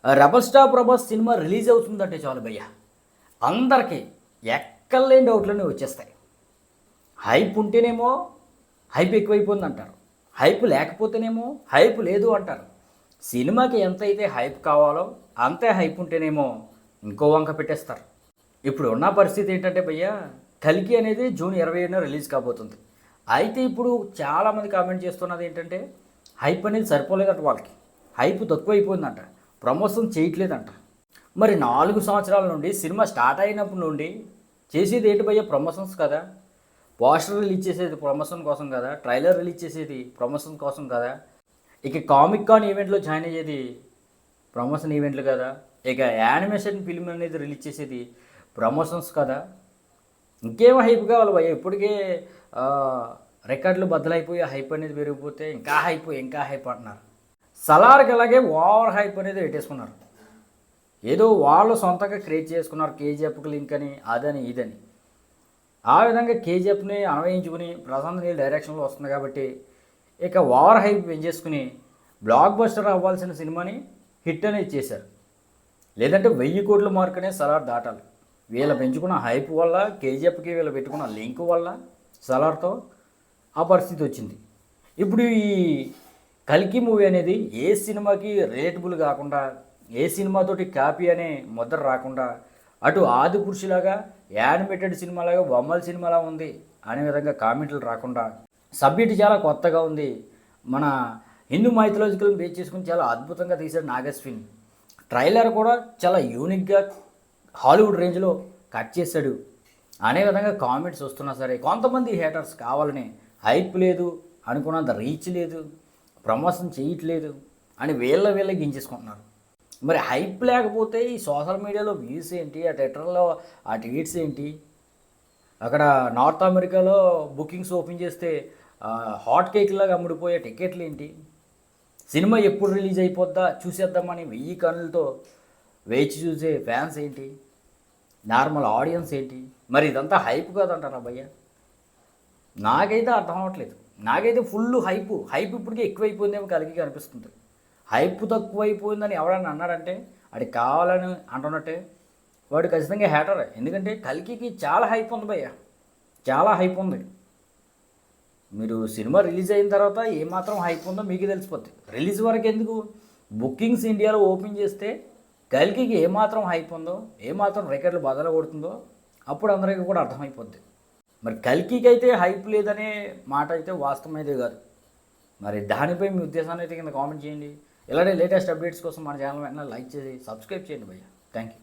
Rebel star Prabhas cinema release అవుతుందంటే చాలు భయ్య, అందరికీ ఎక్కలేని డౌట్లన్నీ వచ్చేస్తాయి. హైప్ ఉంటేనేమో హైప్ ఎక్కువైపోయింది అంటారు, హైప్ లేకపోతేనేమో హైప్ లేదు అంటారు. సినిమాకి ఎంతైతే హైప్ కావాలో అంతే హైప్ ఉంటేనేమో ఇంకో వంక పెట్టేస్తారు. ఇప్పుడు ఉన్న పరిస్థితి ఏంటంటే భయ్య, కల్కి అనేది జూన్ 27న రిలీజ్ కాబోతుంది. అయితే ఇప్పుడు చాలామంది కామెంట్ చేస్తున్నది ఏంటంటే హైప్ అనేది సరిపోలేదంట, వాళ్ళకి హైప్ తక్కువైపోయిందంట, ప్రమోషన్ చేయట్లేదంట. మరి 4 సంవత్సరాల నుండి సినిమా స్టార్ట్ అయినప్పటి నుండి చేసేది ఏంటి భయ్య? ప్రమోషన్స్ కదా. పోస్టర్ రిలీజ్ చేసేది ప్రమోషన్ కోసం కదా, ట్రైలర్ రిలీజ్ చేసేది ప్రమోషన్ కోసం కదా, ఇక కామిక్ కాన్ ఈవెంట్లో జాయిన్ అయ్యేది ప్రమోషన్ ఈవెంట్లు కదా, ఇక యానిమేషన్ ఫిల్మ్ అనేది రిలీజ్ చేసేది ప్రమోషన్స్ కదా. ఇంకేం హైప్ కావాలి భయ్య? ఇప్పటికే రికార్డులు బద్దలైపోయి హైప్ అనేది పెరిగిపోతే ఇంకా హైప్ అంటున్నారు. సలార్కి అలాగే ఓవర్ హైప్ అనేది పెట్టేసుకున్నారు. ఏదో వాళ్ళు సొంతంగా క్రియేట్ చేసుకున్నారు కేజీఎఫ్కి లింక్ అని, అదని ఇదని. ఆ విధంగా కేజీఎఫ్ని అన్వయించుకుని ప్రశాంత్ నీల్ డైరెక్షన్లో వస్తుంది కాబట్టి ఇక ఓవర్ హైప్ పెంచేసుకుని బ్లాక్ బస్టర్ అవ్వాల్సిన సినిమాని హిట్ అనేది చేశారు. లేదంటే 1000 కోట్ల మార్క్ అనేది సలార్ దాటాలి. వీళ్ళు పెంచుకున్న హైప్ వల్ల, కేజీఎఫ్కి వీళ్ళు పెట్టుకున్న లింక్ వల్ల సలార్తో ఆ పరిస్థితి వచ్చింది. ఇప్పుడు ఈ కల్కి మూవీ అనేది ఏ సినిమాకి రిలేటబుల్ కాకుండా, ఏ సినిమాతోటి కాపీ అనే ముద్ర రాకుండా, అటు ఆది పురుషులాగా యానిమేటెడ్ సినిమాలాగా బొమ్మల సినిమాలా ఉంది అనే విధంగా కామెంట్లు రాకుండా, సబ్జెక్ట్ చాలా కొత్తగా ఉంది, మన హిందూ మైథలాజికల్ బేస్ చేసుకుని చాలా అద్భుతంగా తీశాడు నాగశ్విన్, ట్రైలర్ కూడా చాలా యూనిక్గా హాలీవుడ్ రేంజ్లో కట్ చేశాడు అనే విధంగా కామెంట్స్ వస్తున్నా సరే, కొంతమంది హేటర్స్ కావాలని హైప్ లేదు, అనుకున్నంత రీచ్ లేదు, ప్రమోషన్ చేయట్లేదు అని వీళ్ళ గించేసుకుంటున్నారు. మరి హైప్ లేకపోతే ఈ సోషల్ మీడియాలో వ్యూస్ ఏంటి, ఆ ట్విట్టర్లో ఆ ట్వీట్స్ ఏంటి, అక్కడ నార్త్ అమెరికాలో బుకింగ్స్ ఓపెన్ చేస్తే హాట్ కేక్ లాగా అమ్ముడిపోయే టికెట్లు ఏంటి, సినిమా ఎప్పుడు రిలీజ్ అయిపోద్దా చూసేద్దామని 1000 కన్నులతో వేచి చూసే ఫ్యాన్స్ ఏంటి, నార్మల్ ఆడియన్స్ ఏంటి? మరి ఇదంతా హైప్ కాదంటారా భయ్య? నాకైతే అర్థం అవ్వట్లేదు. నాకైతే ఫుల్ హైప్ ఇప్పటికే ఎక్కువైపోయిందేమో కలిగి అనిపిస్తుంది. హైప్ తక్కువైపోయిందని ఎవరైనా అన్నాడంటే అది కావాలని అంటున్నట్టే, వాడు ఖచ్చితంగా హేటరే. ఎందుకంటే కల్కికి చాలా హైప్ ఉంది భయ్య, చాలా హైప్ ఉంది. మీరు సినిమా రిలీజ్ అయిన తర్వాత ఏమాత్రం హైప్ ఉందో మీకు తెలిసిపోద్ది. రిలీజ్ వరకు ఎందుకు, బుకింగ్స్ ఇండియాలో ఓపెన్ చేస్తే కల్కికి ఏమాత్రం హైప్ ఉందో, ఏమాత్రం రికార్డులు బదల కొడుతుందో అప్పుడు అందరికీ కూడా అర్థమైపోద్ది. మరి కల్కికి అయితే హైప్ లేదనే మాట అయితే వాస్తవం అయితే కాదు. మరి దానిపై మీ ఉద్దేశాన్ని అయితే కింద కామెంట్ చేయండి. ఇలాంటి లేటెస్ట్ అప్డేట్స్ కోసం మన ఛానల్ వెంటనే లైక్ చేసి సబ్స్క్రైబ్ చేయండి భయ్య. Thank you.